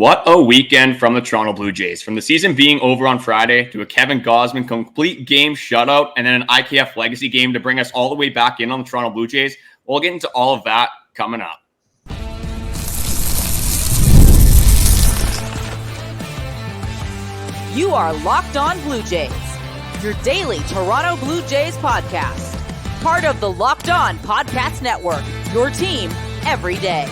What a weekend from the Toronto Blue Jays. From the season being over on Friday to a Kevin Gausman complete game shutout and then an IKF legacy game to bring us all the way back in on the Toronto Blue Jays. We'll get into all of that coming up. You are Locked On Blue Jays, your daily Toronto Blue Jays podcast. Part of the Locked On Podcast Network, your team every day.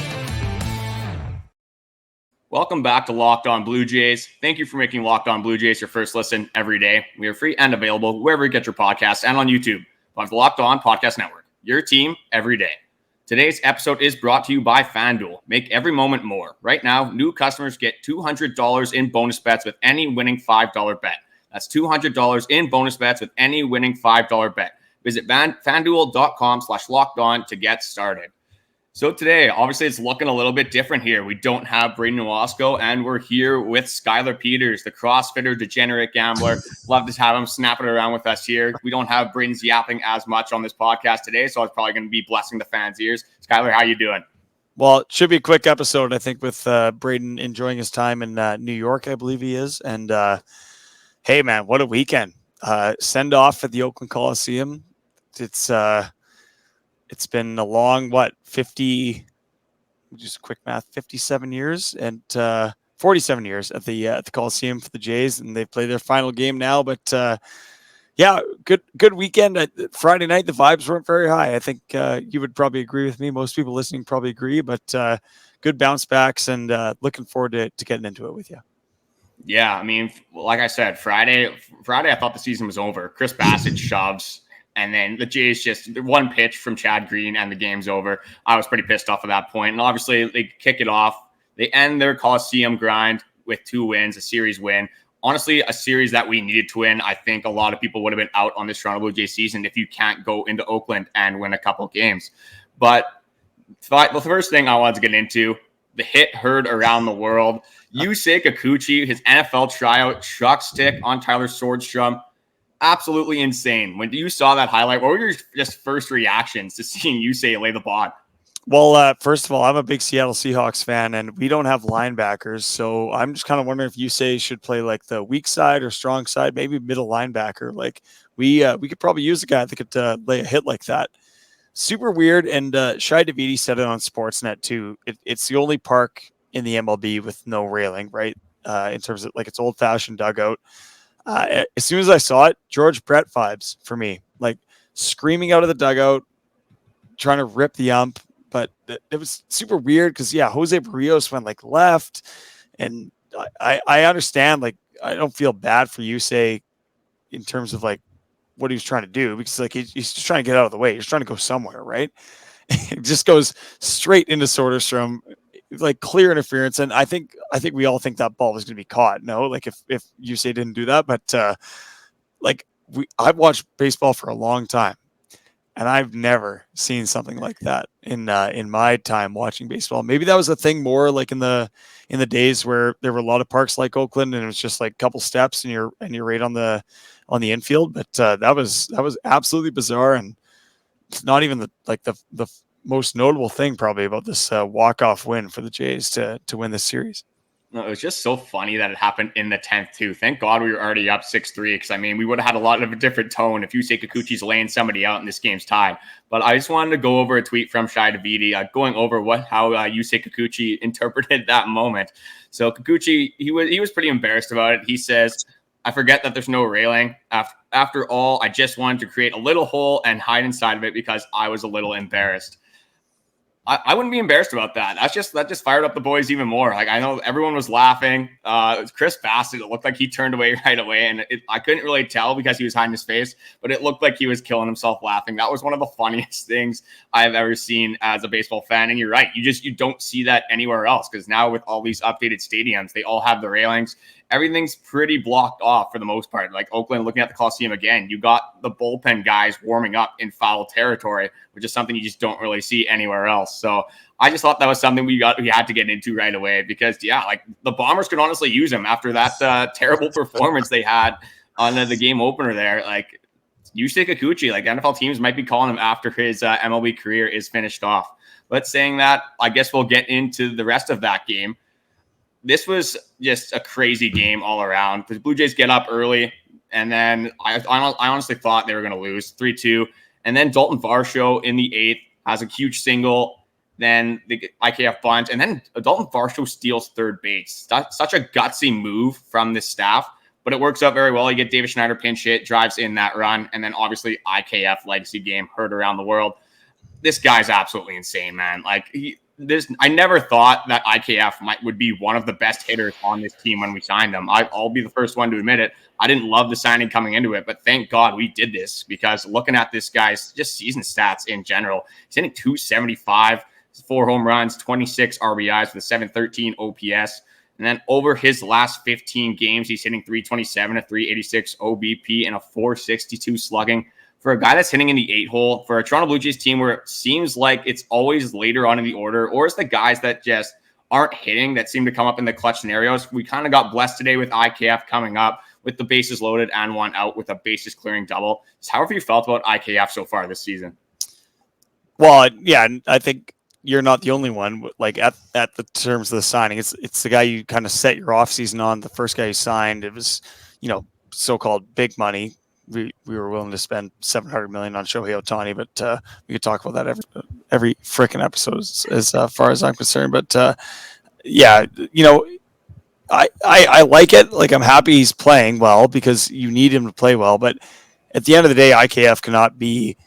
Welcome back to Locked On Blue Jays. Thank you for making Locked On Blue Jays your first listen every day. We are free and available wherever you get your podcasts and on YouTube. On the Locked On Podcast Network, your team every day. Today's episode is brought to you by FanDuel. Make every moment more. Right now, new customers get $200 in bonus bets with any winning $5 bet. That's $200 in bonus bets with any winning $5 bet. Visit FanDuel.com/lockedon to get started. So today, obviously, it's looking a little bit different here. We don't have Braden Owasco, and we're here with Skyler Peters, the CrossFitter degenerate gambler. Love to have him snapping around with us here. We don't have Braden's yapping as much on this podcast today, so it's probably going to be blessing the fans' ears. Skyler, how you doing? Well, it should be a quick episode, I think, with Braden enjoying his time in New York, I believe he is. And hey, man, what a weekend. Send off at the Oakland Coliseum. It's been a long, 57 years and 47 years at the Coliseum for the Jays, and they play their final game now. But yeah, good weekend. Friday night, the vibes weren't very high. I think you would probably agree with me. Most people listening probably agree, but good bounce backs, and looking forward to getting into it with you. Yeah, I mean, like I said, Friday, I thought the season was over. Chris Bassett shoves. And then the Jays just one pitch from Chad Green and the game's over. I was pretty pissed off at that point. And obviously they kick it off. They end their Coliseum grind with 2 wins, a series win. Honestly, a series that we needed to win. I think a lot of people would have been out on this Toronto Blue Jays season if you can't go into Oakland and win a couple of games. But the first thing I wanted to get into, the hit heard around the world. Yusei Kikuchi, his NFL tryout truck stick on Tyler Swordstrom. Absolutely insane. When you saw that highlight, what were your just first reactions to seeing Yusei lay the ball? Well, first of all, I'm a big Seattle Seahawks fan, and we don't have linebackers, so I'm just kind of wondering if Yusei should play like the weak side or strong side, maybe middle linebacker. Like we could probably use a guy that could lay a hit like that. Super weird, and Shai Davidi said it on Sportsnet too. It's the only park in the MLB with no railing, right? In terms of like it's old-fashioned dugout. As soon as I saw it, George Brett vibes for me, like screaming out of the dugout, trying to rip the ump. But it was super weird because, yeah, Jose Barrios went like left. And I understand, like, I don't feel bad for Yusei in terms of like what he was trying to do, because like he's just trying to get out of the way. He's trying to go somewhere, right? It just goes straight into Soderstrom, like clear interference. And I think we all think that ball was going to be caught. No, like if Yusei didn't do that, but I've watched baseball for a long time, and I've never seen something like that in my time watching baseball. Maybe that was a thing more like in the days where there were a lot of parks like Oakland, and it was just like a couple steps and you're right on the infield. But that was absolutely bizarre, and it's not even the most notable thing probably about this walk-off win for the Jays to win this series. No, it was just so funny that it happened in the 10th too. Thank God we were already up 6-3, because I mean we would have had a lot of a different tone if Yusei Kikuchi's laying somebody out and this game's tied. But I just wanted to go over a tweet from Shai Davidi going over how Yusei Kikuchi interpreted that moment. So Kikuchi, he was pretty embarrassed about it. He says, "I forget that there's no railing. After all, I just wanted to create a little hole and hide inside of it because I was a little embarrassed." I wouldn't be embarrassed about that. That just fired up the boys even more. Like, I know everyone was laughing. Chris Bassett, it looked like he turned away right away, and I couldn't really tell because he was hiding his face, but it looked like he was killing himself laughing. That was one of the funniest things I've ever seen as a baseball fan. And you're right, you don't see that anywhere else, because now with all these updated stadiums, they all have the railings. Everything's pretty blocked off for the most part. Like Oakland, looking at the Coliseum again, you got the bullpen guys warming up in foul territory, which is something you just don't really see anywhere else. So I just thought that was something we had to get into right away, because yeah, like the Bombers could honestly use him after that terrible performance they had on the game opener there. Like Yusei Kikuchi, like NFL teams might be calling him after his MLB career is finished off. But saying that, I guess we'll get into the rest of that game. this was just a crazy game all around. The Blue Jays get up early, and then I honestly thought they were going to lose 3-2. And then Dalton Varsho in the 8th has a huge single. Then the IKF bunt, and then Dalton Varsho steals third base. That's such a gutsy move from this staff, but it works out very well. You get David Schneider pinch hit, drives in that run, and then obviously IKF legacy game heard around the world. This guy's absolutely insane, man. Like I never thought that IKF would be one of the best hitters on this team when we signed him. I'll be the first one to admit it. I didn't love the signing coming into it, but thank God we did this, because looking at this guy's just season stats in general, he's hitting 275, 4 home runs, 26 RBIs with a 713 OPS. And then over his last 15 games, he's hitting 327, a 386 OBP, and a 462 slugging. For a guy that's hitting in the 8-hole, for a Toronto Blue Jays team where it seems like it's always later on in the order, or it's the guys that just aren't hitting that seem to come up in the clutch scenarios, we kind of got blessed today with IKF coming up with the bases loaded and 1 out with a bases clearing double. So how have you felt about IKF so far this season? Well, yeah, I think you're not the only one. Like at the terms of the signing, it's the guy you kind of set your offseason on. The first guy you signed, it was, so-called big money. We were willing to spend $700 million on Shohei Ohtani, but we could talk about that every freaking episode as far as I'm concerned. But yeah, I like it. Like, I'm happy he's playing well because you need him to play well. But at the end of the day, IKF cannot be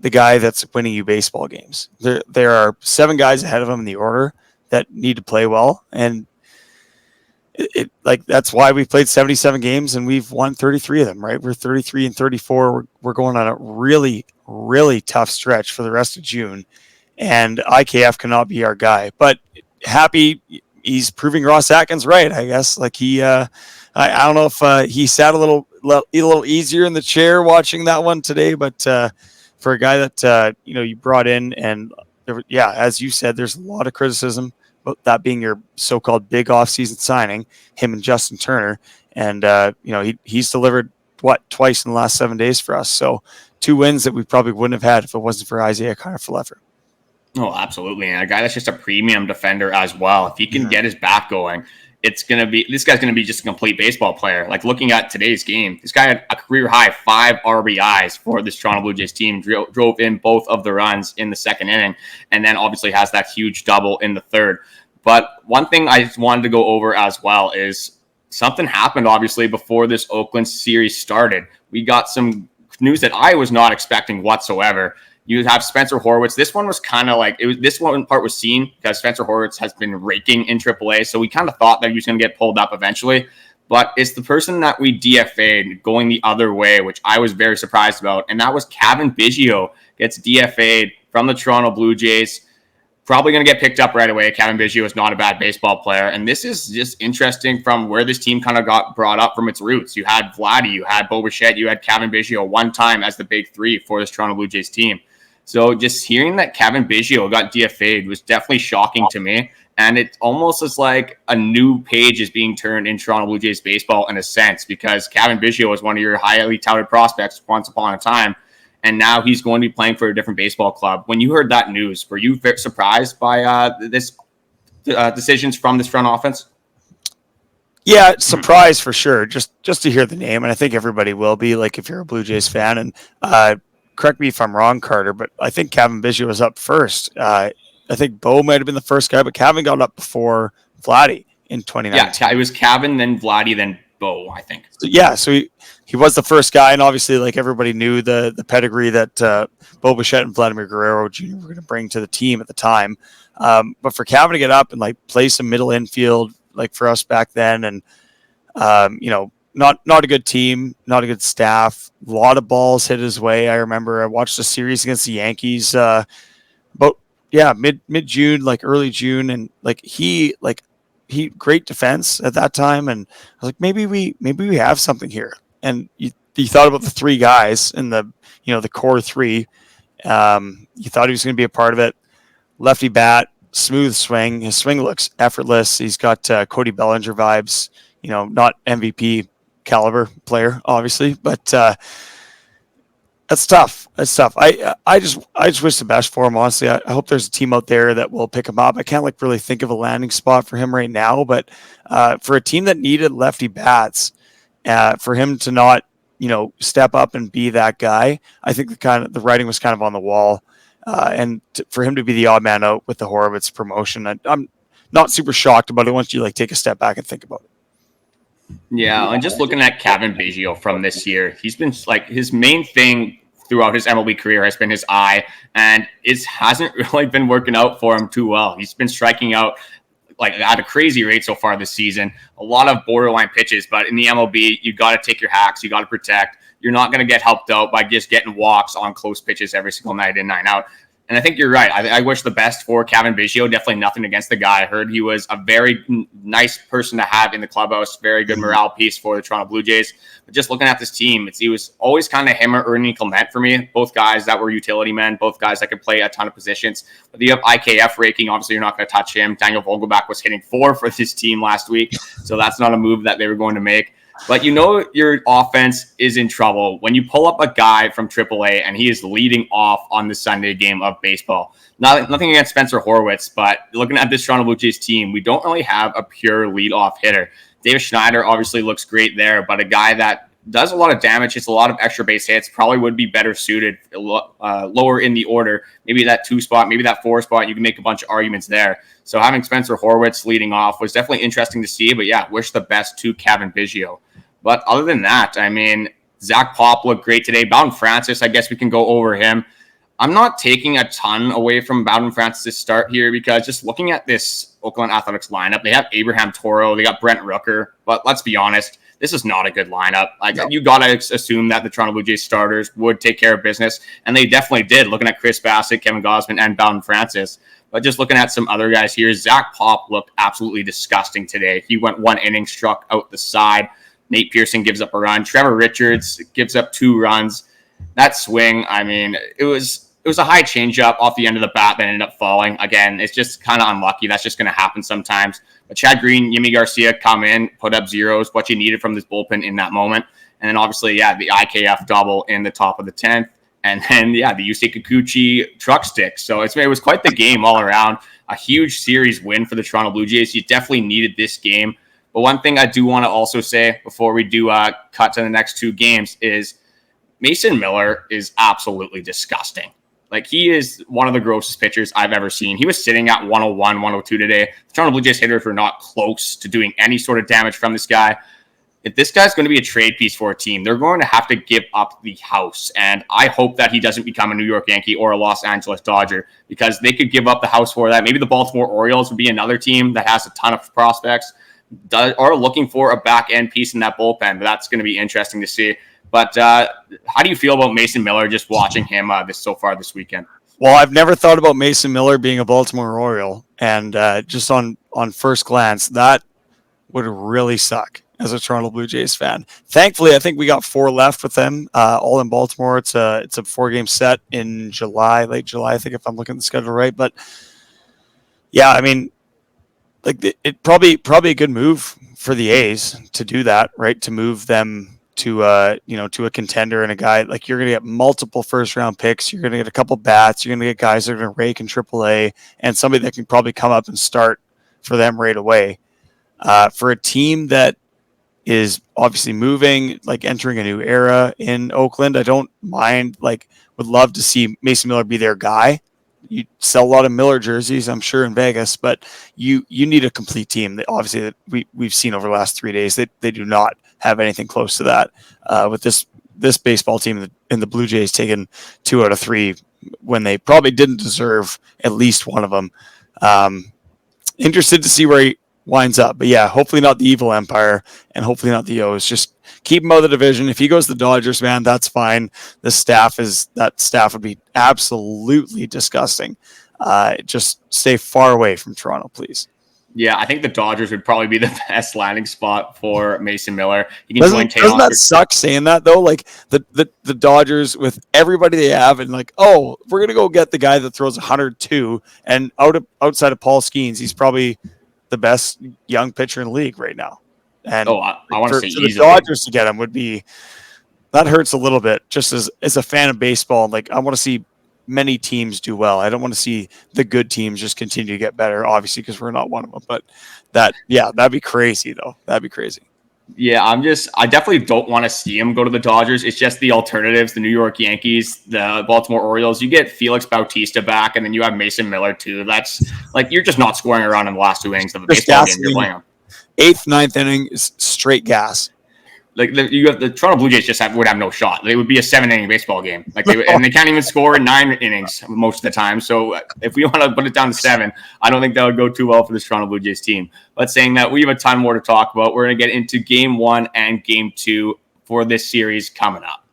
the guy that's winning you baseball games. There are 7 guys ahead of him in the order that need to play well, and that's why we played 77 games and we've won 33 of them, right? We're 33 and 34. We're going on a really, really tough stretch for the rest of June, and IKF cannot be our guy. But happy he's proving Ross Atkins right, I guess. Like I don't know if he sat a little easier in the chair watching that one today, but for a guy that you brought in, and as you said, there's a lot of criticism about that being your so-called big off-season signing, him and Justin Turner, and he's delivered twice in the last 7 days for us. So 2 wins that we probably wouldn't have had if it wasn't for Isaiah Kiner-Falefa. Oh, absolutely, and a guy that's just a premium defender as well. If he can get his back going, this guy's gonna be just a complete baseball player. Like, looking at today's game, this guy had a career high 5 RBIs for this Toronto Blue Jays team, drove in both of the runs in the second inning, and then obviously has that huge double in the third. But one thing I just wanted to go over as well is something happened obviously before this Oakland series started. We got some news that I was not expecting whatsoever. You have Spencer Horwitz. This one was kind of like, this one part was seen because Spencer Horwitz has been raking in AAA. So we kind of thought that he was going to get pulled up eventually. But it's the person that we DFA'd going the other way, which I was very surprised about. And that was Kevin Biggio gets DFA'd from the Toronto Blue Jays. Probably going to get picked up right away. Kevin Biggio is not a bad baseball player. And this is just interesting from where this team kind of got brought up from its roots. You had Vladdy, you had Bo Bichette, you had Kevin Biggio one time as the big 3 for this Toronto Blue Jays team. So just hearing that Kevin Biggio got DFA'd was definitely shocking to me. And it almost is like a new page is being turned in Toronto Blue Jays baseball in a sense, because Kevin Biggio was one of your highly touted prospects once upon a time. And now he's going to be playing for a different baseball club. When you heard that news, were you surprised by this decisions from this front offense? Yeah, surprise for sure. Just to hear the name, and I think everybody will be, like, if you're a Blue Jays fan. And correct me if I'm wrong, Carter, but I think Kevin Biggio was up first. I think Bo might have been the first guy, but Kevin got up before Vladdy in 2019. Yeah, it was Kevin, then Vladdy, then Bo, I think. So he was the first guy, and obviously, like, everybody knew the pedigree that Bo Bichette and Vladimir Guerrero Jr. were going to bring to the team at the time. But for Kevin to get up and, like, play some middle infield, like for us back then, and not a good team, not a good staff, a lot of balls hit his way. I remember I watched a series against the Yankees mid-June, like early June, and he great defense at that time, and I was like, maybe we have something here. And you thought about the 3 guys in the core 3. You thought he was going to be a part of it. Lefty bat, smooth swing. His swing looks effortless. He's got Cody Bellinger vibes. Not MVP caliber player, obviously, but That's tough. I just wish the best for him. Honestly, I hope there's a team out there that will pick him up. I can't really think of a landing spot for him right now, but for a team that needed lefty bats, for him to not step up and be that guy, I think the writing was kind of on the wall, and for him to be the odd man out with the Horowitz promotion, I'm not super shocked about it once you take a step back and think about it. Yeah, and just looking at Kevin Biggio from this year, he's been his main thing throughout his MLB career has been his eye, and it hasn't really been working out for him too well. He's been striking out at a crazy rate so far this season. A lot of borderline pitches, but in the MLB, you got to take your hacks, you got to protect. You're not going to get helped out by just getting walks on close pitches every single night in, night out. And I think you're right. I wish the best for Kevin Biggio. Definitely nothing against the guy. I heard he was a very nice person to have in the clubhouse. Very good morale piece for the Toronto Blue Jays. But just looking at this team, he was always kind of him or Ernie Clement for me. Both guys that were utility men. Both guys that could play a ton of positions. But you have IKF raking. Obviously, you're not going to touch him. Daniel Vogelbach was hitting 4 for his team last week. So that's not a move that they were going to make. But your offense is in trouble when you pull up a guy from AAA and he is leading off on the Sunday game of baseball. Nothing against Spencer Horwitz, but looking at this Toronto Blue Jays team, we don't really have a pure leadoff hitter. Davis Schneider obviously looks great there, but a guy that does a lot of damage, hits a lot of extra base hits, probably would be better suited lower in the order. Maybe that 2 spot, maybe that 4 spot. You can make a bunch of arguments there. So having Spencer Horwitz leading off was definitely interesting to see. But yeah, wish the best to Kevin Biggio. But other than that, Zach Pop looked great today. Bowden Francis, I guess we can go over him. I'm not taking a ton away from Bowden Francis' start here because just looking at this Oakland Athletics lineup, they have Abraham Toro, they got Brent Rooker. But let's be honest, this is not a good lineup. You got to assume that the Toronto Blue Jays starters would take care of business, and they definitely did, looking at Chris Bassett, Kevin Gausman, and Bowden Francis. But just looking at some other guys here, Zach Pop looked absolutely disgusting today. He went 1 inning, struck out the side. Nate Pearson gives up a run. Trevor Richards gives up 2 runs. That swing, it was a high changeup off the end of the bat that ended up falling. Again, it's just kind of unlucky. That's just going to happen sometimes. But Chad Green, Yimi Garcia come in, put up zeros, what you needed from this bullpen in that moment. And then obviously, the IKF double in the top of the 10th. And then, the Yusei Kikuchi truck stick. So it was quite the game all around. A huge series win for the Toronto Blue Jays. You definitely needed this game. But one thing I do want to also say before we do cut to the next 2 games is Mason Miller is absolutely disgusting. He is one of the grossest pitchers I've ever seen. He was sitting at 101, 102 today. The Toronto Blue Jays hitters were not close to doing any sort of damage from this guy. If this guy's going to be a trade piece for a team, they're going to have to give up the house. And I hope that he doesn't become a New York Yankee or a Los Angeles Dodger because they could give up the house for that. Maybe the Baltimore Orioles would be another team that has a ton of prospects. Are looking for a back end piece in that bullpen, but that's going to be interesting to see. But how do you feel about Mason Miller? Just watching him so far this weekend. Well, I've never thought about Mason Miller being a Baltimore Oriole, and just on first glance, that would really suck as a Toronto Blue Jays fan. Thankfully, I think we got 4 left with them, all in Baltimore. It's a 4-game set in July, late July, I think, if I'm looking at the schedule right. But yeah, it probably a good move for the A's to do that, right? To move them to a contender and a guy you're going to get multiple first-round picks. You're going to get a couple bats. You're going to get guys that are going to rake in AAA and somebody that can probably come up and start for them right away. For a team that is obviously moving, entering a new era in Oakland, I don't mind. Would love to see Mason Miller be their guy. You sell a lot of Miller jerseys, I'm sure, in Vegas, but you need a complete team. That obviously that we've seen over the last 3 days. They do not have anything close to that. With this baseball team and the Blue Jays taking 2 out of 3 when they probably didn't deserve at least one of them. Interested to see where he winds up, but yeah, hopefully not the evil empire, and hopefully not the O's. Just keep him out of the division. If he goes to the Dodgers, man, that's fine. That staff would be absolutely disgusting. Just stay far away from Toronto, please. Yeah, I think the Dodgers would probably be the best landing spot for Mason Miller. Doesn't that suck saying that though? The Dodgers with everybody they have, and we're gonna go get the guy that throws 102, and outside of Paul Skeens, he's probably the best young pitcher in the league right now. And I want to say for the easily. Dodgers to get him would be that hurts a little bit just as a fan of baseball. Like, I want to see many teams do well. I don't want to see the good teams just continue to get better, obviously, because we're not one of them. But that'd be crazy, though. That'd be crazy. Yeah, I definitely don't want to see him go to the Dodgers. It's just the alternatives, the New York Yankees, the Baltimore Orioles. You get Felix Bautista back, and then you have Mason Miller too. That's like, you're just not scoring around in the last 2 innings of a baseball game you're playing on. 8th, 9th inning is straight gas. Like, you have the Toronto Blue Jays would have no shot. They would be a 7-inning baseball game. And they can't even score in 9 innings most of the time. So if we want to put it down to 7, I don't think that would go too well for this Toronto Blue Jays team. But saying that, we have a ton more to talk about. We're going to get into Game 1 and Game 2 for this series coming up.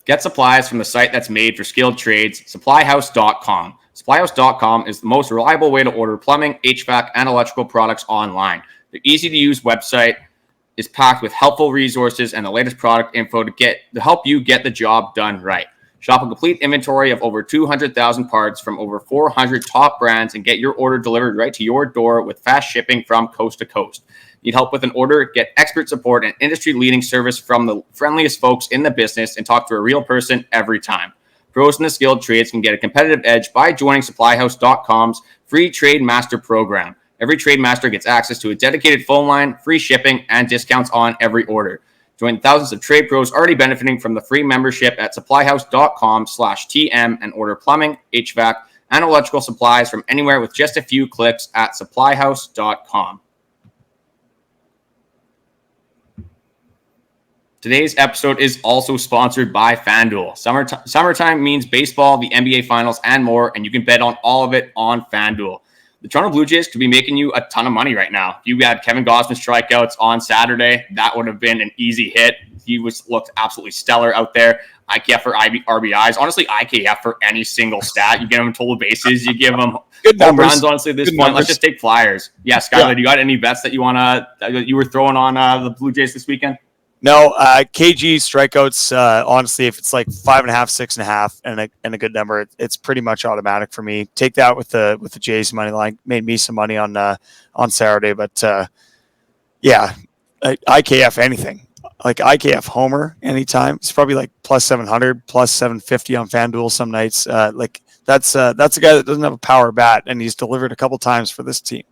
Get supplies from the site that's made for skilled trades, supplyhouse.com. Supplyhouse.com is the most reliable way to order plumbing, HVAC, and electrical products online. The easy-to-use website is packed with helpful resources and the latest product info to help you get the job done right. Shop a complete inventory of over 200,000 parts from over 400 top brands and get your order delivered right to your door with fast shipping from coast to coast. Need help with an order? Get expert support and industry-leading service from the friendliest folks in the business and talk to a real person every time. Pros in the skilled trades can get a competitive edge by joining SupplyHouse.com's free Trade Master program. Every Trade Master gets access to a dedicated phone line, free shipping, and discounts on every order. Join thousands of trade pros already benefiting from the free membership at supplyhouse.com/TM and order plumbing, HVAC, and electrical supplies from anywhere with just a few clicks at supplyhouse.com. Today's episode is also sponsored by FanDuel. Summertime means baseball, the NBA Finals, and more, and you can bet on all of it on FanDuel. The Toronto Blue Jays could be making you a ton of money right now. You had Kevin Gausman strikeouts on Saturday. That would have been an easy hit. He looked absolutely stellar out there. IKF for RBIs. Honestly, IKF for any single stat. You give him total bases. You give him good home numbers. runs. Honestly, at this point, let's just take flyers. Yeah, Skyler, do you got any bets that you were throwing on the Blue Jays this weekend? No, KG strikeouts. Honestly, if it's like 5.5, 6.5, and a good number, it's pretty much automatic for me. Take that with the Jays money line. Made me some money on Saturday, but IKF anything, like IKF homer anytime. It's probably like plus 700, plus 750 on FanDuel some nights. That's a guy that doesn't have a power bat, and he's delivered a couple times for this team.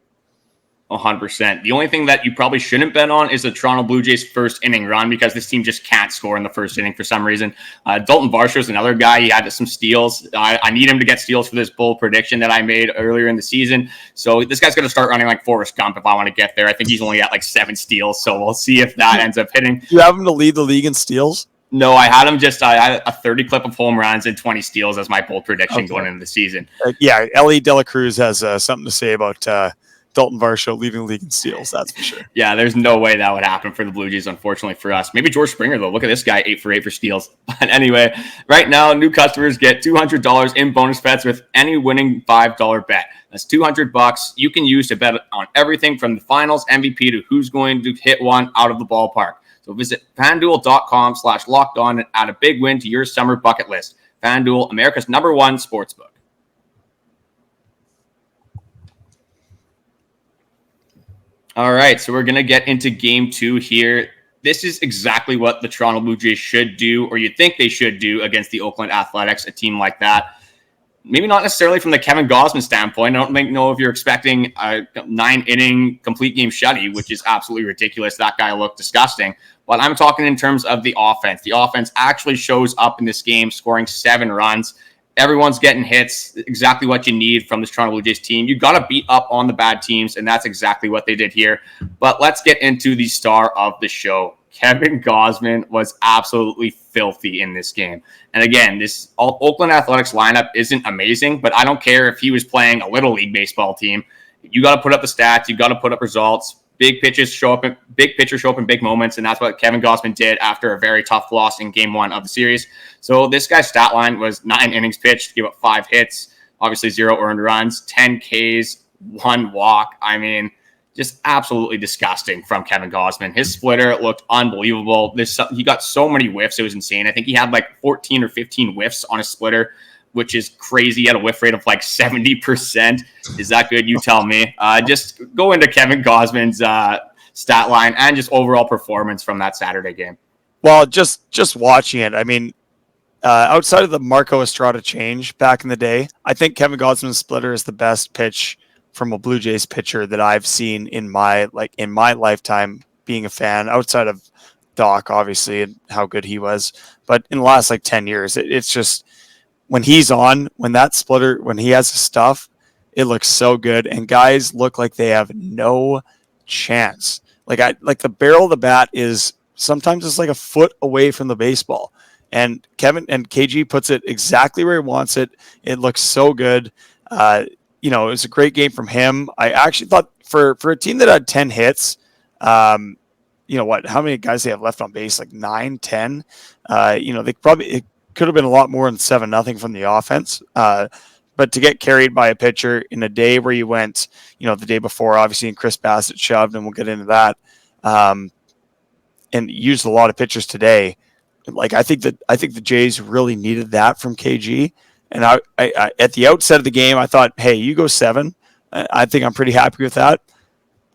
100%. The only thing that you probably shouldn't bet on is the Toronto Blue Jays first inning run, because this team just can't score in the first inning for some reason. Dalton Varsho is another guy. He had some steals. I need him to get steals for this bold prediction that I made earlier in the season. So this guy's going to start running like Forrest Gump if I want to get there. I think he's only at like 7 steals. So we'll see if that ends up hitting. Do you have him to lead the league in steals? No, I had him I had a 30 clip of home runs and 20 steals as my bold prediction going into the season. Ellie De La Cruz has something to say about Dalton Varsho leading the league in steals, that's for sure. Yeah, there's no way that would happen for the Blue Jays, unfortunately for us. Maybe George Springer, though. Look at this guy, 8 for 8 for steals. But anyway, right now, new customers get $200 in bonus bets with any winning $5 bet. That's $200 you can use to bet on everything from the finals MVP to who's going to hit one out of the ballpark. So visit FanDuel.com/lockedon and add a big win to your summer bucket list. FanDuel, America's #1 sportsbook. All right, so we're going to get into Game 2 here. This is exactly what the Toronto Blue Jays should do, or you think they should do, against the Oakland Athletics, a team like that. Maybe not necessarily from the Kevin Gausman standpoint. I don't know if you're expecting a 9-inning complete game shutty, which is absolutely ridiculous. That guy looked disgusting. But I'm talking in terms of the offense. The offense actually shows up in this game, scoring 7 runs. Everyone's getting hits, exactly what you need from this Toronto Blue Jays team. You got to beat up on the bad teams, and that's exactly what they did here. But let's get into the star of the show. Kevin Gausman was absolutely filthy in this game. And again, this Oakland Athletics lineup isn't amazing, but I don't care if he was playing a little league baseball team. You got to put up the stats. You got to put up results. Big pitchers show up in big moments, and that's what Kevin Gausman did after a very tough loss in Game 1 of the series. So this guy's stat line was 9 innings pitched, gave up 5 hits, obviously 0 earned runs, 10 Ks, 1 walk. I mean, just absolutely disgusting from Kevin Gausman. His splitter looked unbelievable. He got so many whiffs, it was insane. I think he had like 14 or 15 whiffs on his splitter, which is crazy. He had a whiff rate of like 70%. Is that good? You tell me. Just go into Kevin Gausman's stat line and just overall performance from that Saturday game? Well, just watching it, I mean, outside of the Marco Estrada change back in the day, I think Kevin Gausman's splitter is the best pitch from a Blue Jays pitcher that I've seen in my lifetime being a fan, outside of Doc, obviously, and how good he was. But in the last 10 years, it's just when he's on, when that splitter, when he has the stuff, it looks so good. And guys look like they have no chance. The barrel of the bat is sometimes it's a foot away from the baseball. And KG puts it exactly where he wants it. It looks so good. It was a great game from him. I actually thought for a team that had 10 hits, how many guys they have left on base? 9, 10. It could have been a lot more than 7-0 from the offense. But to get carried by a pitcher in a day where you went, the day before, obviously, and Chris Bassett shoved, and we'll get into that, and used a lot of pitchers today. I think the Jays really needed that from KG. And I at the outset of the game, I thought, hey, you go 7. I think I'm pretty happy with that.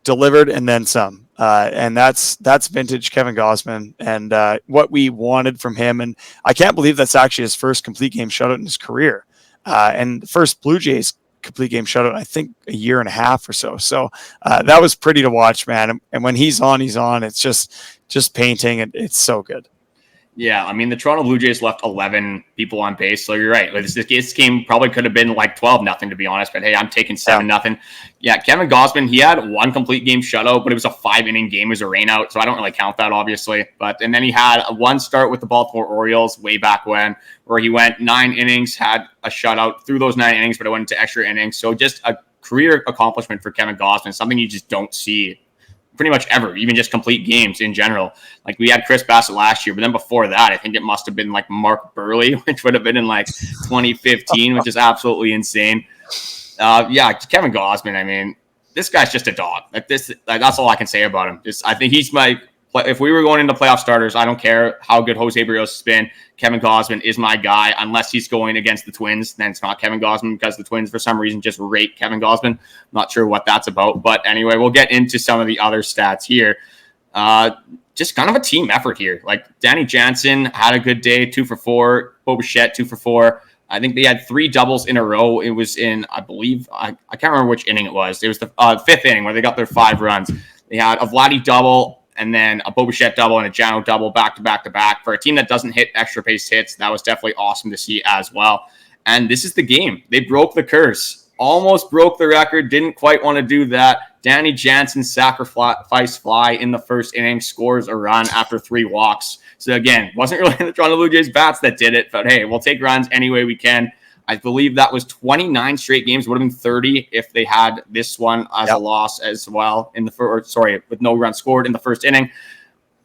Delivered and then some. And that's vintage Kevin Gausman and what we wanted from him. And I can't believe that's actually his first complete game shutout in his career. And the first Blue Jays complete game shutout, I think, a year and a half or so. So that was pretty to watch, man. And when he's on. It's just painting, and it's so good. Yeah, I mean, the Toronto Blue Jays left 11 people on base, so you're right. This game probably could have been 12-0, to be honest, but hey, I'm taking 7-0. Yeah, Kevin Gausman, he had 1 complete game shutout, but it was a 5-inning game. It was a rainout, so I don't really count that, obviously. And then he had one start with the Baltimore Orioles way back when, where he went 9 innings, had a shutout through those 9 innings, but it went into extra innings. So just a career accomplishment for Kevin Gausman, something you just don't see pretty much ever, even just complete games in general. We had Chris Bassett last year, but then before that, I think it must have been Mark Burley, which would have been in 2015, which is absolutely insane. Kevin Gausman, I mean, this guy's just a dog. That's all I can say about him. I think he's if we were going into playoff starters, I don't care how good Jose Barrios has been. Kevin Gausman is my guy. Unless he's going against the Twins, then it's not Kevin Gausman, because the Twins, for some reason, just rate Kevin Gausman. Not sure what that's about. But anyway, we'll get into some of the other stats here. Just kind of a team effort here. Danny Jansen had a good day, 2 for 4. Bo Bichette, 2 for 4. I think they had 3 doubles in a row. It was in, I believe, I can't remember which inning it was. It was the 5th inning where they got their 5 runs. They had a Vladdy double, and then a Bo Bichette double and a Jano double back to back. For a team that doesn't hit extra base hits, that was definitely awesome to see as well. And this is the game. They broke the curse. Almost broke the record. Didn't quite want to do that. Danny Jansen sacrifice fly in the first inning, scores a run after 3 walks. So again, wasn't really the Toronto Blue Jays bats that did it, but hey, we'll take runs any way we can. I believe that was 29 straight games. Would have been 30 if they had this one as a loss as well in the first. With no runs scored in the first inning.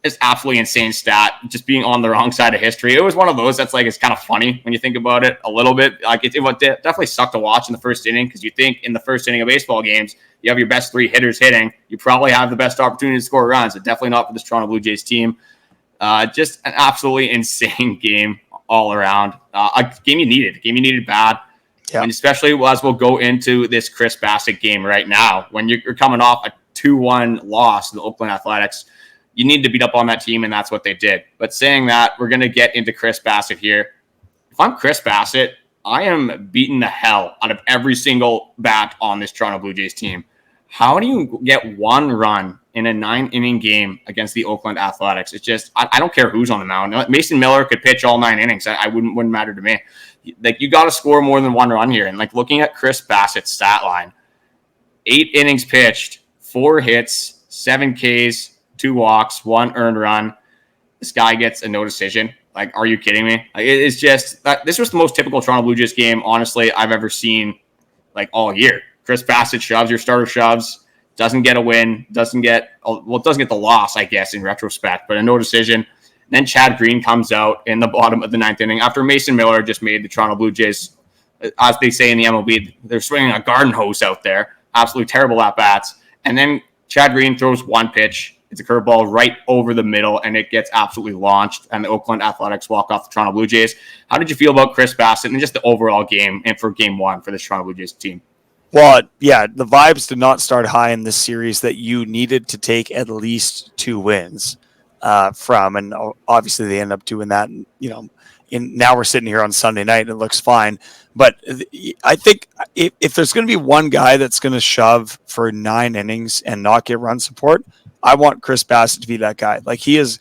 It's absolutely insane stat. Just being on the wrong side of history. It was one of those that's it's kind of funny when you think about it a little bit. It definitely sucked to watch in the first inning, because you think in the first inning of baseball games you have your best 3 hitters hitting. You probably have the best opportunity to score runs. But definitely not for this Toronto Blue Jays team. Just an absolutely insane game all around. A game you needed bad. Yeah. And especially as we'll go into this Chris Bassett game right now, when you're coming off a 2-1 loss to the Oakland Athletics, you need to beat up on that team, and that's what they did. But saying that, we're going to get into Chris Bassett here. If I'm Chris Bassett, I am beating the hell out of every single bat on this Toronto Blue Jays team. How do you get 1 run in a 9-inning game against the Oakland Athletics? It's just, I don't care who's on the mound. Mason Miller could pitch all 9 innings. I wouldn't matter to me. You got to score more than 1 run here. And looking at Chris Bassett's stat line, 8 innings pitched, 4 hits, 7 Ks, 2 walks, 1 earned run. This guy gets a no decision. Are you kidding me? It's just, this was the most typical Toronto Blue Jays game, honestly, I've ever seen all year. Chris Bassett shoves, your starter shoves, doesn't get a win, doesn't get the loss, I guess, in retrospect, but a no decision. Then Chad Green comes out in the bottom of the 9th inning after Mason Miller just made the Toronto Blue Jays, as they say in the MLB, they're swinging a garden hose out there. Absolutely terrible at-bats. And then Chad Green throws 1 pitch. It's a curveball right over the middle, and it gets absolutely launched, and the Oakland Athletics walk off the Toronto Blue Jays. How did you feel about Chris Bassett and just the overall game and for Game 1 for this Toronto Blue Jays team? Well, yeah, the vibes did not start high in this series that you needed to take at least 2 wins from, and obviously they end up doing that. And, now we're sitting here on Sunday night and it looks fine. But I think if there's going to be one guy that's going to shove for 9 innings and not get run support, I want Chris Bassitt to be that guy. Like, he is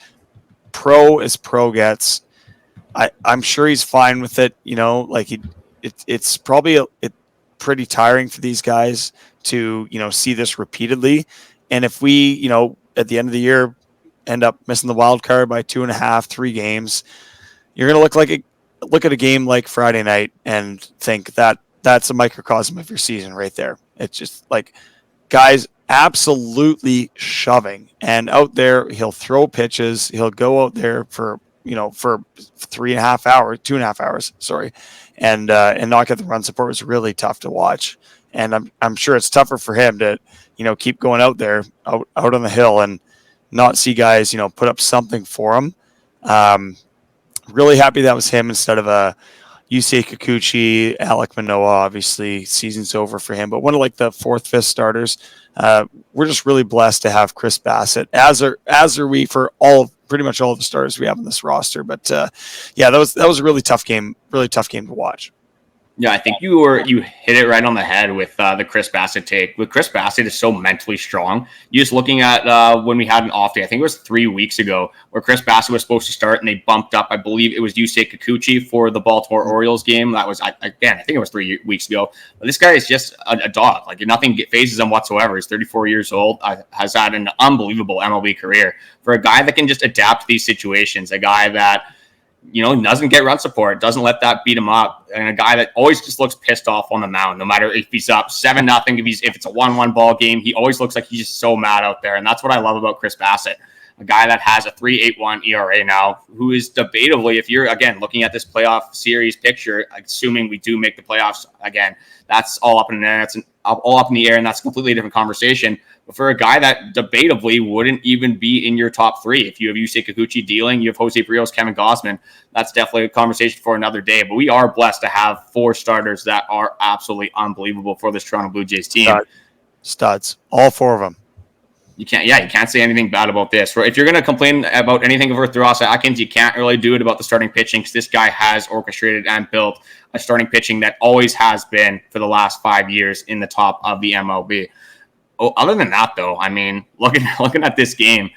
pro as pro gets. I'm sure he's fine with it. It's probably pretty tiring for these guys to, see this repeatedly. And if we, at the end of the year end up missing the wild card by 2.5, 3 games, you're going to look at a game like Friday night and think that that's a microcosm of your season right there. It's just like guys absolutely shoving, and out there he'll throw pitches. He'll go out there for 2.5 hours, and not get the run support was really tough to watch. And I'm sure it's tougher for him to, keep going out there out on the hill and not see guys, put up something for him. Really happy that was him instead of a Yusei Kikuchi, Alek Manoah. Obviously, season's over for him, but one of the 4th, 5th starters. We're just really blessed to have Chris Bassitt, as are we for pretty much all of the starters we have on this roster. But that was a really tough game to watch. Yeah, I think you hit it right on the head with the Chris Bassitt take. With Chris Bassitt is so mentally strong. You're just looking at when we had an off day, I think it was 3 weeks ago, where Chris Bassitt was supposed to start and they bumped up, I believe it was Yusei Kikuchi for the Baltimore Orioles game. That was, again, I think it was 3 weeks ago. But this guy is just a dog. Like, nothing phases him whatsoever. He's 34 years old, has had an unbelievable MLB career. For a guy that can just adapt to these situations, a guy that doesn't get run support, doesn't let that beat him up, and a guy that always just looks pissed off on the mound, no matter if he's up 7-0, if it's a 1-1 ball game, he always looks like he's just so mad out there. And that's what I love about Chris Bassitt, a guy that has a 3.81 ERA now, who is debatably, if you're, again, looking at this playoff series picture, assuming we do make the playoffs, again, that's all up in the air. That's all up in the air, and that's a completely different conversation. But for a guy that debatably wouldn't even be in your top 3, if you have Yusei Kikuchi dealing, you have Jose Barrios, Kevin Gausman, that's definitely a conversation for another day. But we are blessed to have 4 starters that are absolutely unbelievable for this Toronto Blue Jays team. Studs. All 4 of them. You can't say anything bad about this. If you're going to complain about anything over Ross Atkins, you can't really do it about the starting pitching, because this guy has orchestrated and built a starting pitching that always has been for the last 5 years in the top of the MLB. Oh, other than that, though, I mean, looking at this game,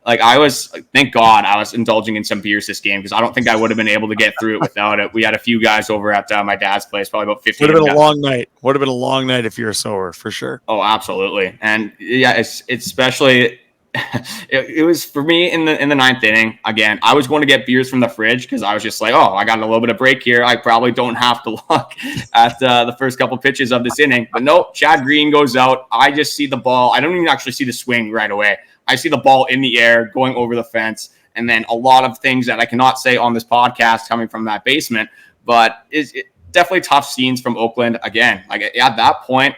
thank God I was indulging in some beers this game, because I don't think I would have been able to get through it without it. We had a few guys over at my dad's place, probably about 15. Would have been a long night. Would have been a long night if you were sober, for sure. Oh, absolutely. And yeah, it's especially it was for me in the 9th inning. Again, I was going to get beers from the fridge because I was just like, oh, I got a little bit of break here. I probably don't have to look at the first couple pitches of this inning. But nope, Chad Green goes out. I just see the ball. I don't even actually see the swing right away. I see the ball in the air going over the fence. And then a lot of things that I cannot say on this podcast coming from that basement. But it's definitely tough scenes from Oakland. Again, at that point,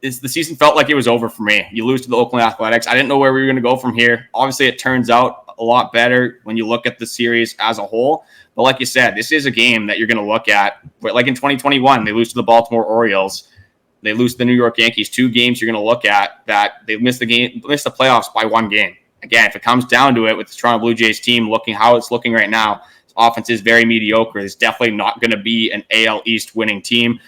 the season felt like it was over for me. You lose to the Oakland Athletics. I didn't know where we were going to go from here. Obviously, it turns out a lot better when you look at the series as a whole. But like you said, this is a game that you're going to look at. Like in 2021, they lose to the Baltimore Orioles. They lose to the New York Yankees. 2 games you're going to look at that they missed the playoffs by 1 game. Again, if it comes down to it with the Toronto Blue Jays team looking how it's looking right now, offense is very mediocre. It's definitely not going to be an AL East winning team.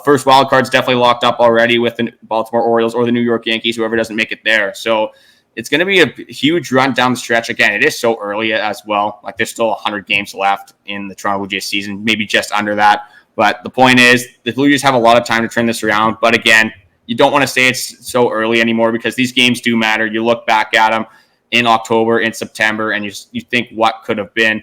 First wild card's definitely locked up already with the Baltimore Orioles or the New York Yankees, whoever doesn't make it there. So it's going to be a huge run down the stretch. Again, it is so early as well. Like, there's still 100 games left in the Toronto Blue Jays season, maybe just under that. But the point is, the Blue Jays have a lot of time to turn this around. But again, you don't want to say it's so early anymore, because these games do matter. You look back at them in October, in September, and you think what could have been.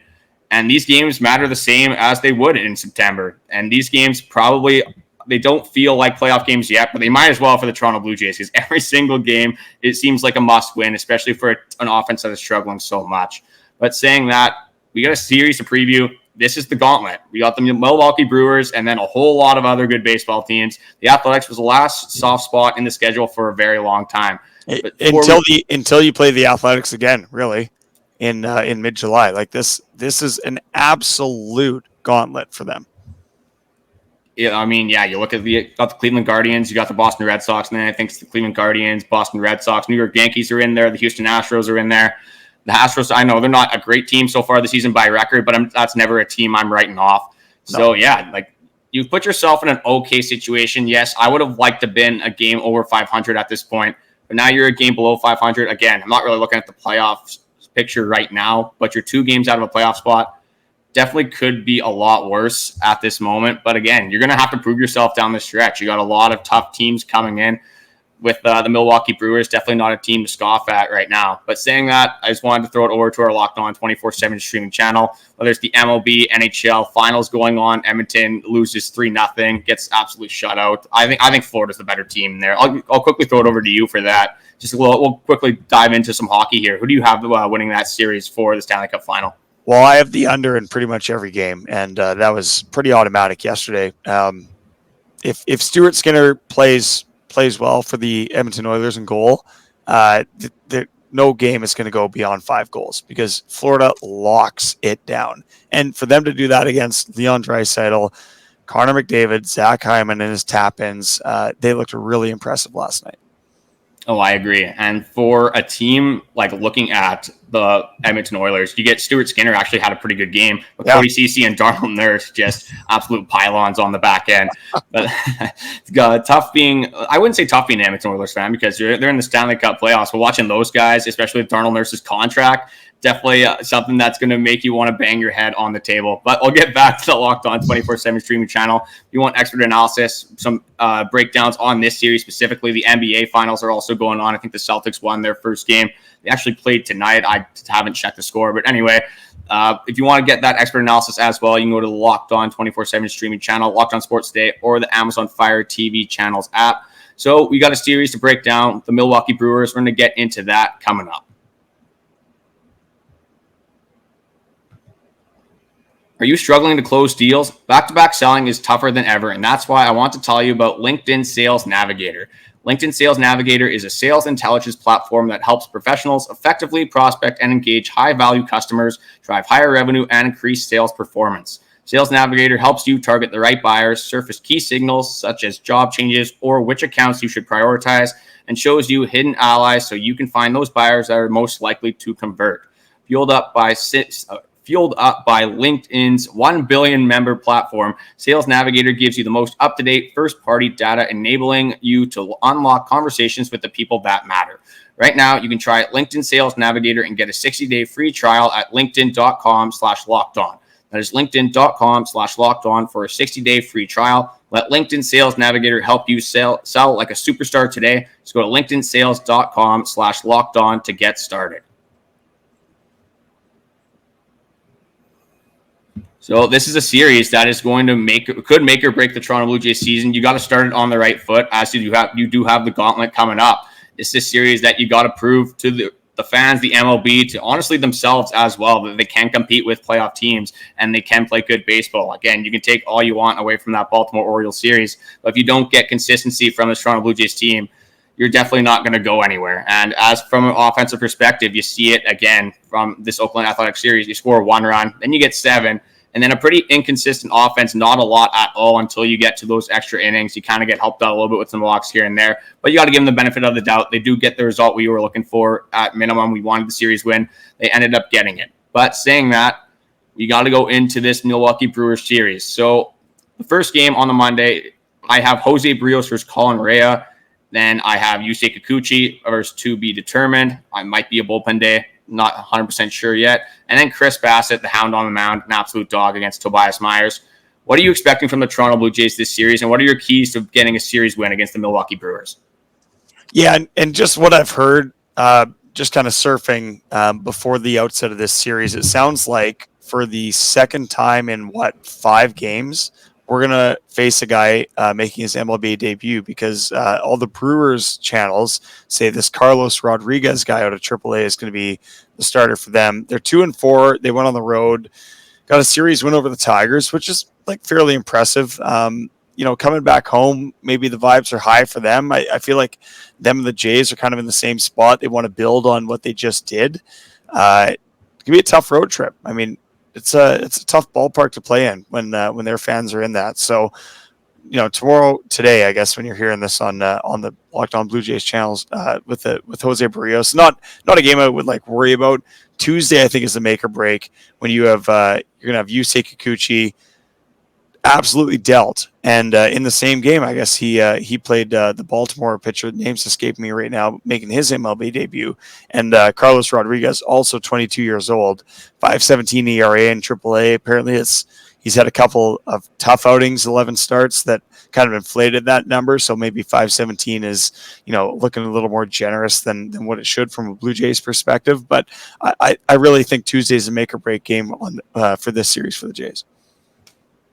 And these games matter the same as they would in September. And these games probably, they don't feel like playoff games yet, but they might as well for the Toronto Blue Jays, because every single game, it seems like a must win, especially for an offense that is struggling so much. But saying that, we got a series to preview. This is the gauntlet. We got the Milwaukee Brewers and then a whole lot of other good baseball teams. The Athletics was the last soft spot in the schedule for a very long time. Until you play the Athletics again, really. In mid-July. Like, this is an absolute gauntlet for them. Yeah, I mean, yeah, you look at got the Cleveland Guardians, you got the Boston Red Sox, and then I think it's the Cleveland Guardians, Boston Red Sox, New York Yankees are in there, the Houston Astros are in there. The Astros, I know they're not a great team so far this season by record, but that's never a team I'm writing off. No. So, yeah, like you put yourself in an okay situation. Yes, I would have liked to have been a game over 500 at this point, but now you're a game below 500. Again, I'm not really looking at the playoffs picture right now, but you're 2 games out of a playoff spot. Definitely could be a lot worse at this moment. But again, you're going to have to prove yourself down the stretch. You got a lot of tough teams coming in with the Milwaukee Brewers. Definitely not a team to scoff at right now. But saying that, I just wanted to throw it over to our Locked On 24/7 streaming channel. Whether it's the MLB, NHL finals going on, Edmonton loses 3-0, gets absolutely shut out. I think Florida's the better team there. I'll quickly throw it over to you for that. We'll quickly dive into some hockey here. Who do you have winning that series for the Stanley Cup final? Well, I have the under in pretty much every game, and that was pretty automatic yesterday. If Stuart Skinner plays well for the Edmonton Oilers in goal, no game is going to go beyond 5 goals because Florida locks it down. And for them to do that against Leon Draisaitl, Connor McDavid, Zach Hyman, and his tap-ins, they looked really impressive last night. Oh, I agree. And for a team like looking at the Edmonton Oilers, you get Stuart Skinner actually had a pretty good game, but Cody Ceci and Darnell Nurse just absolute pylons on the back end. But tough being, I wouldn't say tough being an Edmonton Oilers fan because they're in the Stanley Cup playoffs. But watching those guys, especially with Darnell Nurse's contract, definitely something that's going to make you want to bang your head on the table. But I'll get back to the Locked On 24/7 streaming channel. If you want expert analysis, some breakdowns on this series specifically, the NBA finals are also going on. I think the Celtics won their first game. They actually played tonight. I haven't checked the score. But anyway, if you want to get that expert analysis as well, you can go to the Locked On 24/7 streaming channel, Locked On Sports Today, or the Amazon Fire TV channels app. So we got a series to break down. The Milwaukee Brewers, we're going to get into that coming up. Are you struggling to close deals? Back-to-back selling is tougher than ever, and that's why I want to tell you about LinkedIn Sales Navigator. LinkedIn Sales Navigator is a sales intelligence platform that helps professionals effectively prospect and engage high-value customers, drive higher revenue, and increase sales performance. Sales Navigator helps you target the right buyers, surface key signals such as job changes or which accounts you should prioritize, and shows you hidden allies so you can find those buyers that are most likely to convert. Fueled up by LinkedIn's 1 billion member platform, Sales Navigator gives you the most up-to-date first-party data, enabling you to unlock conversations with the people that matter. Right now, you can try LinkedIn Sales Navigator and get a 60-day free trial at linkedin.com/lockedon. That is linkedin.com/lockedon for a 60-day free trial. Let LinkedIn Sales Navigator help you sell like a superstar today. Just go to linkedin.com/lockedon to get started. So this is a series that is going to could make or break the Toronto Blue Jays season. You got to start it on the right foot, as you do have the gauntlet coming up. This is a series that you got to prove to the fans, the MLB, to honestly themselves as well, that they can compete with playoff teams and they can play good baseball. Again, you can take all you want away from that Baltimore Orioles series, but if you don't get consistency from this Toronto Blue Jays team, you're definitely not going to go anywhere. And as from an offensive perspective, you see it again from this Oakland Athletics series. You score 1 run, then you get 7. And then a pretty inconsistent offense, not a lot at all until you get to those extra innings. You kind of get helped out a little bit with some walks here and there, but you got to give them the benefit of the doubt. They do get the result we were looking for. At minimum, we wanted the series win. They ended up getting it. But saying that, we got to go into this Milwaukee Brewers series. So the first game on the Monday, I have Jose Brios versus Colin Rea. Then I have Yusei Kikuchi versus to be determined. I might be a bullpen day. Not 100% sure yet. And then Chris Bassett, the Hound on the Mound, an absolute dog against Tobias Myers. What are you expecting from the Toronto Blue Jays this series, and what are your keys to getting a series win against the Milwaukee Brewers? Yeah, and just what I've heard, just kind of surfing before the outset of this series, it sounds like for the second time in, 5 games, we're going to face a guy making his MLB debut because all the Brewers channels say this Carlos Rodriguez guy out of AAA is going to be the starter for them. They're 2-4. They went on the road, got a series win over the Tigers, which is like fairly impressive. Coming back home, maybe the vibes are high for them. I feel like them and the Jays are kind of in the same spot. They want to build on what they just did. It could be a tough road trip. I mean, it's a tough ballpark to play in when their fans are in that. So today, I guess, when you're hearing this on the Locked On Blue Jays channels with Jose Barrios, not a game I would like worry about. Tuesday, I think, is the make or break when you have you're gonna have Yusei Kikuchi absolutely dealt, and in the same game, I guess he played the Baltimore pitcher. Name's escaping me right now, making his MLB debut, and Carlos Rodriguez, also 22 years old, 5.17 ERA in AAA. Apparently, he's had a couple of tough outings, 11 starts that kind of inflated that number. So maybe 5.17 is, looking a little more generous than what it should from a Blue Jays perspective. But I really think Tuesday's a make or break game for this series for the Jays.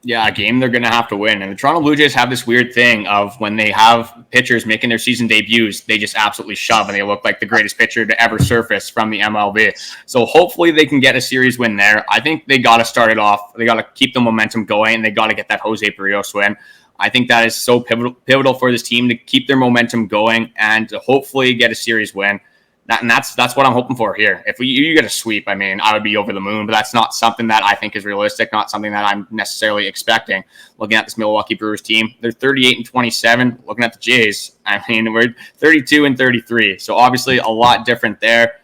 Yeah, a game they're going to have to win. And the Toronto Blue Jays have this weird thing of when they have pitchers making their season debuts, they just absolutely shove and they look like the greatest pitcher to ever surface from the MLB. So hopefully they can get a series win there. I think they got to start it off. They got to keep the momentum going, and they got to get that Jose Barrios win. I think that is so pivotal for this team to keep their momentum going and to hopefully get a series win. That's what I'm hoping for here. If you get a sweep, I mean, I would be over the moon, but that's not something that I think is realistic, not something that I'm necessarily expecting. Looking at this Milwaukee Brewers team, they're 38-27. Looking at the Jays, I mean, we're 32-33. So obviously a lot different there.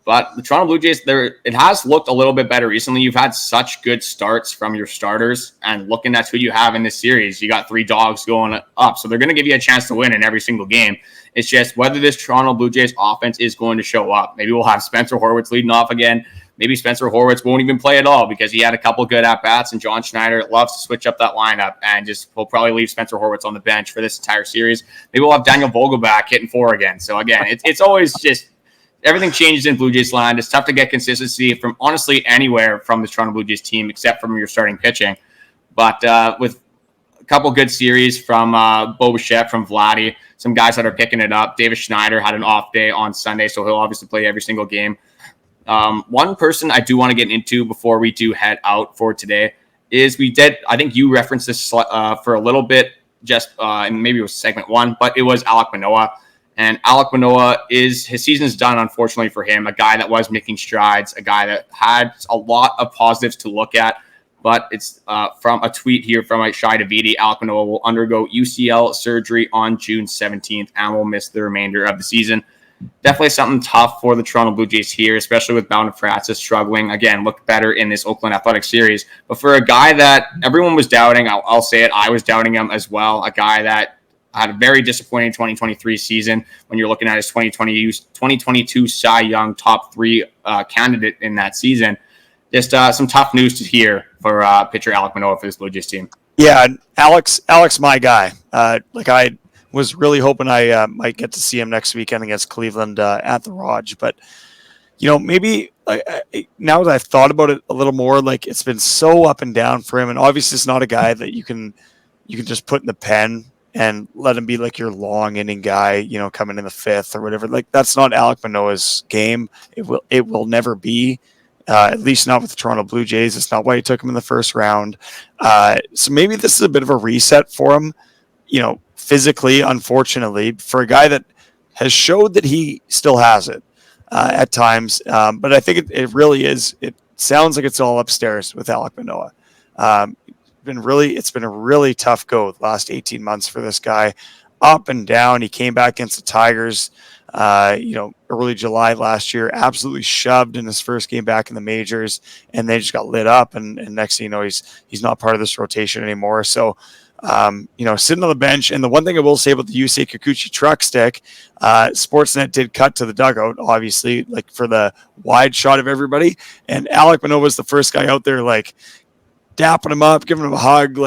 But the Toronto Blue Jays, it has looked a little bit better recently. You've had such good starts from your starters, and looking at who you have in this series, you got 3 dogs going up. So they're going to give you a chance to win in every single game. It's just whether this Toronto Blue Jays offense is going to show up. Maybe we'll have Spencer Horwitz leading off again. Maybe Spencer Horwitz won't even play at all because he had a couple good at-bats, and John Schneider loves to switch up that lineup, and we'll probably leave Spencer Horwitz on the bench for this entire series. Maybe we'll have Daniel Vogelbach hitting 4 again. So, again, it's always just everything changes in Blue Jays land. It's tough to get consistency from honestly anywhere from the Toronto Blue Jays team except from your starting pitching. But with a couple good series from Bo Bichette, from Vladdy, some guys that are picking it up. Davis Schneider had an off day on Sunday, so he'll obviously play every single game. One person I do want to get into before we do head out for today is I think you referenced this for a little bit, and maybe it was segment 1, but it was Alek Manoah. And Alek Manoah, his season's done, unfortunately for him, a guy that was making strides, a guy that had a lot of positives to look at. But it's from a tweet here from Shai Davidi. Alek Manoah will undergo UCL surgery on June 17th and will miss the remainder of the season. Definitely something tough for the Toronto Blue Jays here, especially with Bowden Francis struggling. Again, looked better in this Oakland Athletics series. But for a guy that everyone was doubting, I'll say it, I was doubting him as well, a guy that had a very disappointing 2023 season when you're looking at his 2022 Cy Young top 3 candidate in that season. Just some tough news to hear for pitcher Alek Manoah for this Blue Jays team. Yeah, Alex, my guy. I was really hoping I might get to see him next weekend against Cleveland at the Raj. But, maybe now that I've thought about it a little more, it's been so up and down for him. And obviously it's not a guy that you can just put in the pen and let him be your long inning guy, coming in the 5th or whatever. That's not Alek Manoah's game. It will never be. At least not with the Toronto Blue Jays. It's not why he took him in the first round. So maybe this is a bit of a reset for him, physically, unfortunately, for a guy that has showed that he still has it at times. But I think it really is. It sounds like it's all upstairs with Alek Manoah. It's been a really tough go the last 18 months for this guy, up and down. He came back against the Tigers, early July last year, absolutely shoved in his first game back in the majors, and they just got lit up. And next thing you know, he's not part of this rotation anymore. So, sitting on the bench. And the one thing I will say about the Yusei Kikuchi truck stick, Sportsnet did cut to the dugout, obviously, for the wide shot of everybody. And Alek Manoah was the first guy out there, dapping him up, giving him a hug,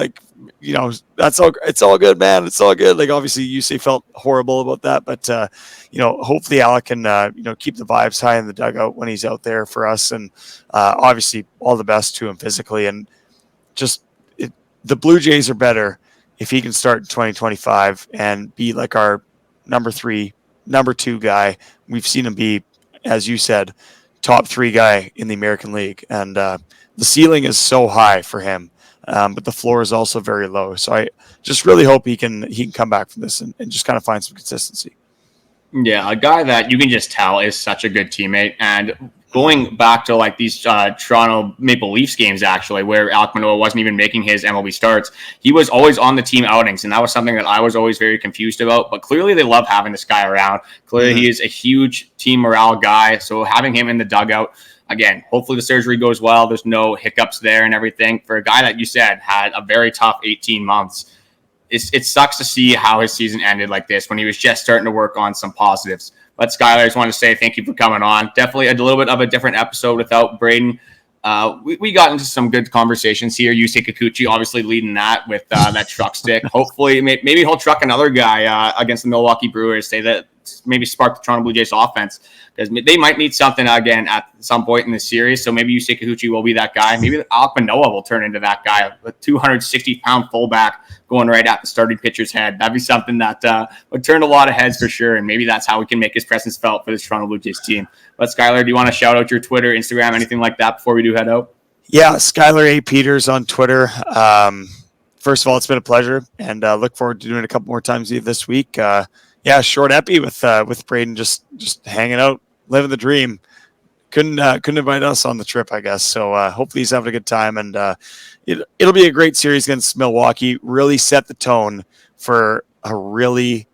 that's all. It's all good, man. It's all good. Obviously, Yusei felt horrible about that, but hopefully Alek can keep the vibes high in the dugout when he's out there for us, and obviously all the best to him physically. And the Blue Jays are better if he can start in 2025 and be our number 3, number 2 guy. We've seen him be, as you said, top 3 guy in the American League, and the ceiling is so high for him. But the floor is also very low. So I just really hope he can come back from this and just kind of find some consistency. Yeah, a guy that you can just tell is such a good teammate. And going back to like these Toronto Maple Leafs games, actually, where Alek Manoah wasn't even making his MLB starts, he was always on the team outings, and that was something that I was always very confused about. But clearly, they love having this guy around. Clearly, he is a huge team morale guy. So having him in the dugout, again, hopefully the surgery goes well. There's no hiccups there and everything. For a guy that you said had a very tough 18 months, it sucks to see how his season ended like this when he was just starting to work on some positives. But Skyler, I just want to say thank you for coming on. Definitely a little bit of a different episode without Braden. We got into some good conversations here. Yusei Kikuchi obviously leading that with that truck stick. Hopefully, maybe he'll truck another guy against the Milwaukee Brewers. Say that maybe spark the Toronto Blue Jays offense, because they might need something again at some point in the series. So maybe Yusei Kikuchi will be that guy. Maybe Alek Manoah will turn into that guy, a 260-pound fullback going right at the starting pitcher's head. That'd be something that would turn a lot of heads for sure, and maybe that's how we can make his presence felt for this Toronto Blue Jays team. But Skyler, do you want to shout out your Twitter, Instagram, anything like that before we do head out? Yeah, Skyler A. Peters on Twitter. First of all, it's been a pleasure, and look forward to doing it a couple more times this week. Yeah, short epi with Braden, just hanging out, living the dream. Couldn't invite us on the trip, I guess. So hopefully he's having a good time, and it'll be a great series against Milwaukee. Really set the tone for a really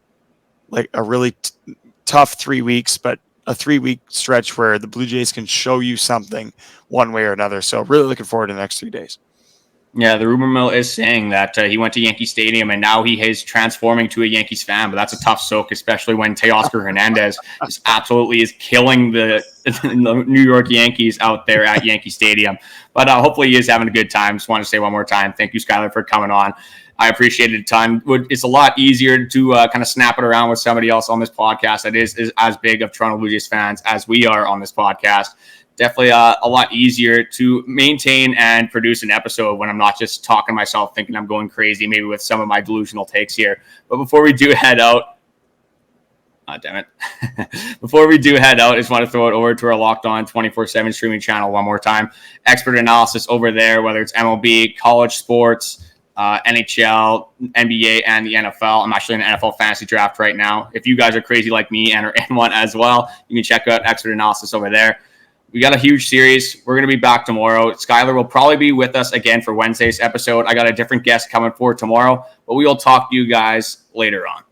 tough 3 weeks, but a 3-week stretch where the Blue Jays can show you something one way or another. So really looking forward to the next 3 days. Yeah, the rumor mill is saying that he went to Yankee Stadium and now he is transforming to a Yankees fan, but that's a tough soak, especially when Teoscar Hernandez is killing the New York Yankees out there at Yankee Stadium. But hopefully he is having a good time. Just want to say one more time, thank you, Skyler, for coming on. I appreciate it a ton. It's a lot easier to kind of snap it around with somebody else on this podcast that is as big of Toronto Blue Jays fans as we are on this podcast. Definitely a lot easier to maintain and produce an episode when I'm not just talking to myself thinking I'm going crazy, maybe with some of my delusional takes here. But before we do head out, before we do head out, I just want to throw it over to our Locked On 24/7 streaming channel one more time. Expert analysis over there, whether it's MLB, college sports, NHL, NBA, and the NFL. I'm actually in the NFL fantasy draft right now. If you guys are crazy like me and are in one as well, you can check out expert analysis over there. We got a huge series. We're going to be back tomorrow. Skyler will probably be with us again for Wednesday's episode. I got a different guest coming for tomorrow, but we will talk to you guys later on.